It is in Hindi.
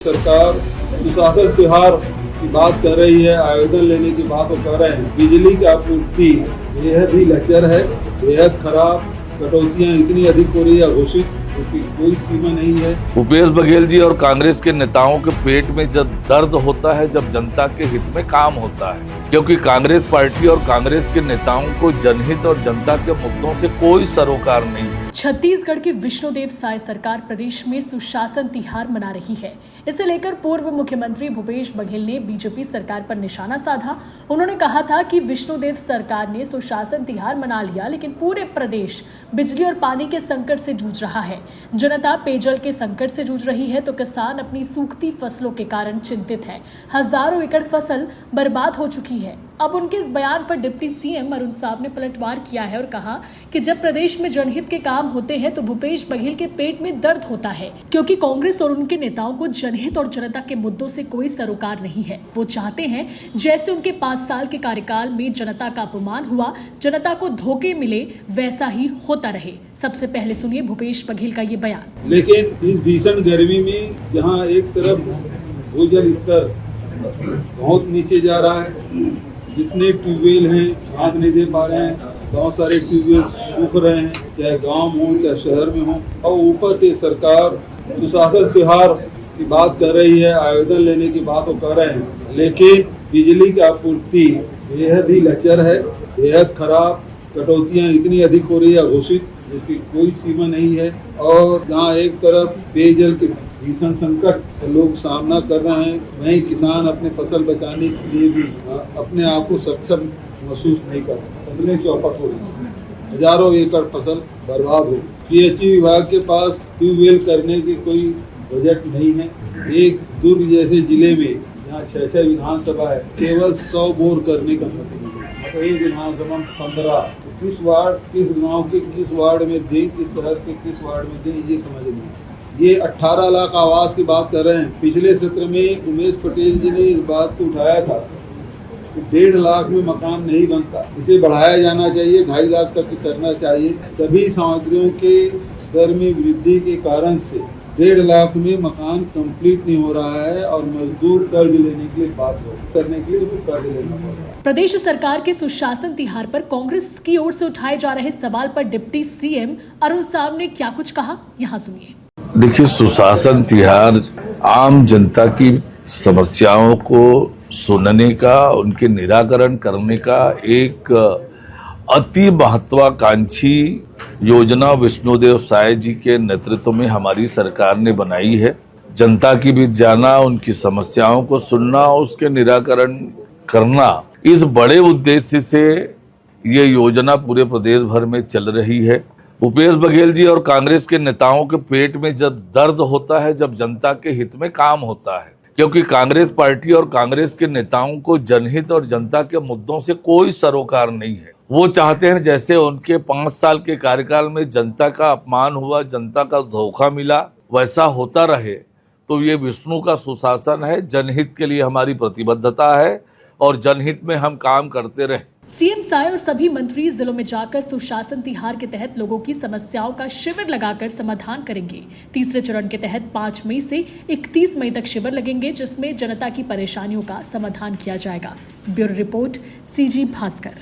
सरकार सुशासन त्योहार की बात कर रही है, आयोजन लेने की बात वो कर रहे हैं। बिजली की आपूर्ति बेहद ही लचर है, बेहद खराब, कटौतियां इतनी अधिक हो रही है घोषित, उसकी कोई सीमा नहीं है। भूपेश बघेल जी और कांग्रेस के नेताओं के पेट में जब दर्द होता है, जब जनता के हित में काम होता है, क्योंकि कांग्रेस पार्टी और कांग्रेस के नेताओं को जनहित और जनता के मुद्दों से कोई सरोकार नहीं है। छत्तीसगढ़ की विष्णुदेव साय सरकार प्रदेश में सुशासन तिहार मना रही है। इसे लेकर पूर्व मुख्यमंत्री भूपेश बघेल ने बीजेपी सरकार पर निशाना साधा। उन्होंने कहा था कि विष्णुदेव सरकार ने सुशासन तिहार मना लिया, लेकिन पूरे प्रदेश बिजली और पानी के संकट से जूझ रहा है। जनता पेयजल के संकट से जूझ रही है तो किसान अपनी सूखती फसलों के कारण चिंतित है। हजारों एकड़ फसल बर्बाद हो चुकी है। अब उनके इस बयान पर डिप्टी सीएम अरुण साव ने पलटवार किया है और कहा कि जब प्रदेश में जनहित के काम होते हैं तो भूपेश बघेल के पेट में दर्द होता है, क्योंकि कांग्रेस और उनके नेताओं को जनहित और जनता के मुद्दों से कोई सरोकार नहीं है। वो चाहते हैं जैसे उनके 5 साल के कार्यकाल में जनता का अपमान हुआ, जनता को धोखे मिले, वैसा ही होता रहे। सबसे पहले सुनिए भूपेश बघेल का ये बयान। लेकिन इस भीषण गर्मी में जहाँ एक तरफ भूजल स्तर बहुत नीचे जा रहा है, जितने ट्यूबवेल हैं हाथ नहीं दे पा रहे हैं, बहुत सारे ट्यूबवेल सूख रहे हैं, चाहे गांव हो चाहे शहर में हो, और ऊपर से सरकार सुशासन त्योहार की बात कर रही है, आयोजन लेने की बात वो कर रहे हैं। लेकिन बिजली की आपूर्ति बेहद ही लचर है, बेहद खराब, कटौतियां इतनी अधिक हो रही है घोषित, जिसकी कोई सीमा नहीं है। और जहाँ एक तरफ पेयजल के भीषण संकट लोग सामना कर रहे हैं, वहीं किसान अपने फसल बचाने के लिए भी अपने आप को सक्षम महसूस नहीं कर रहे। फसलें चौपट हो रही हैं, हजारों एकड़ फसल बर्बाद हो। पीएचई विभाग के पास ट्यूबवेल करने की कोई बजट नहीं है। एक दुर्ग जैसे जिले में जहाँ 6 विधानसभा है, केवल 100 बोर करने का मतलब एक विधानसभा 15, किस वार्ड, किस गांव के किस वार्ड में दें, किस शहर के किस वार्ड में दें, ये समझ नहीं। ये 18 लाख आवास की बात कर रहे हैं। पिछले सत्र में उमेश पटेल जी ने इस बात को उठाया था कि 1.5 लाख में मकान नहीं बनता, इसे बढ़ाया जाना चाहिए, 2.5 लाख तक करना चाहिए। सभी सामग्रियों के दर में वृद्धि के कारण से 1.5 लाख में मकान कंप्लीट नहीं हो रहा है और मजदूर कर्ज लेने के लिए करने के लिए कर्ज लेना पड़ रहा है। प्रदेश सरकार के सुशासन तिहार पर कांग्रेस की ओर से उठाए जा रहे सवाल पर डिप्टी सीएम अरुण साव ने क्या कुछ कहा, यहाँ सुनिए। देखिए, सुशासन तिहार आम जनता की समस्याओं को सुनने का, उनके निराकरण करने का एक अति महत्वाकांक्षी योजना विष्णुदेव साय जी के नेतृत्व में हमारी सरकार ने बनाई है। जनता की भी जाना, उनकी समस्याओं को सुनना, उसके निराकरण करना, इस बड़े उद्देश्य से ये योजना पूरे प्रदेश भर में चल रही है। भूपेश बघेल जी और कांग्रेस के नेताओं के पेट में जब दर्द होता है, जब जनता के हित में काम होता है, क्योंकि कांग्रेस पार्टी और कांग्रेस के नेताओं को जनहित और जनता के मुद्दों से कोई सरोकार नहीं है। वो चाहते हैं जैसे उनके 5 साल के कार्यकाल में जनता का अपमान हुआ, जनता का धोखा मिला, वैसा होता रहे। तो ये विष्णु का सुशासन है, जनहित के लिए हमारी प्रतिबद्धता है और जनहित में हम काम करते रहे। सीएम साय और सभी मंत्री जिलों में जाकर सुशासन तिहार के तहत लोगों की समस्याओं का शिविर लगाकर समाधान करेंगे। तीसरे चरण के तहत 5 मई से 31 मई तक शिविर लगेंगे, जिसमें जनता की परेशानियों का समाधान किया जाएगा। Bureau report, CG Bhaskar.